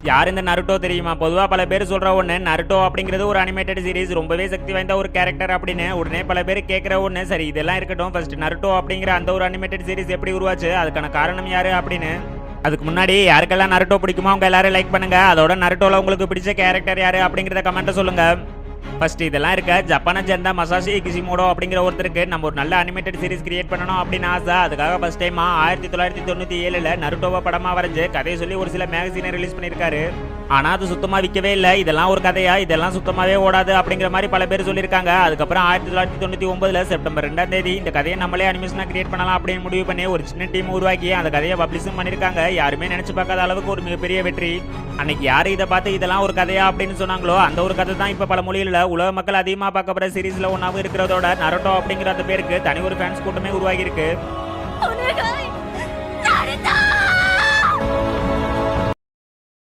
யார் இந்த நருட்டோ தெரியுமா? பொதுவா பல பேர் சொல்ற ஒண்ணு, நருட்டோ அப்படிங்கிறது ஒரு அனிமேட்டட் சீரிஸ், ரொம்பவே சக்தி வாய்ந்த ஒரு கேரக்டர் அப்படின்னு. உடனே பல பேர் கேட்கிற ஒண்ணு, சரி இதெல்லாம் இருக்கட்டும், ஃபர்ஸ்ட் நருட்டோ அப்படிங்கிற அந்த ஒரு அனிமேட்டட் சீரிஸ் எப்படி உருவாச்சு, அதுக்கான காரணம் யாரு அப்படின்னு. அதுக்கு முன்னாடி யாருக்கெல்லாம் நருட்டோ பிடிக்குமோ அவங்க எல்லாரும் லைக் பண்ணுங்க. அதோட நருட்டோல உங்களுக்கு பிடிச்ச கேரக்டர் யாரு அப்படிங்கறத கமெண்ட்ல சொல்லுங்க. ஃபர்ஸ்ட் இதெல்லாம் இருக்க ஜப்பானை சேர்ந்த மசாஷி கிஷிமோடோ அப்படிங்கிற ஒருத்தருக்கு நம்ம ஒரு நல்ல அனிமேட்டட் சீரிஸ் கிரியேட் பண்ணணும் அப்படின்னு ஆசை. அதுக்காக ஃபர்ஸ்ட் டைமா 1997 நருட்டோவை படமா வரைஞ்சு கதையை சொல்லி ஒரு சில மேகசீனை ரிலீஸ் பண்ணியிருக்காரு. ஆனா அது சுத்தமா விற்கவே இல்லை. இதெல்லாம் ஒரு கதையா, இதெல்லாம் சுத்தமாவே ஓடாது அப்படிங்கிற மாதிரி பல பேர் சொல்லியிருக்காங்க. அதுக்கப்புறம் 1999 செப்டம்பர் 2ஆம் தேதி இந்த கதையை நம்மளே அனிமேஷனா கிரியேட் பண்ணலாம் அப்படின்னு முடிவு பண்ணி ஒரு சின்ன டீம் உருவாக்கி அந்த கதையை பப்ளிஷும் பண்ணியிருக்காங்க. யாருமே நினைச்சு பார்க்காத அளவுக்கு ஒரு மிகப்பெரிய வெற்றி. அன்னைக்கு யாரு இதை பார்த்து இதெல்லாம் ஒரு கதையா அப்படின்னு சொன்னாங்களோ அந்த ஒரு கதை தான் இப்ப பல மொழிகளில் உலக மக்கள் அதிகமாக பார்க்கப்படுற சீரீஸ்ல ஒன்னாவும் இருக்கிறதோட நருட்டோ அப்படிங்கிற அந்த பேருக்கு தனி ஒரு ஃபேன்ஸ் கூட்டமே உருவாகி இருக்கு.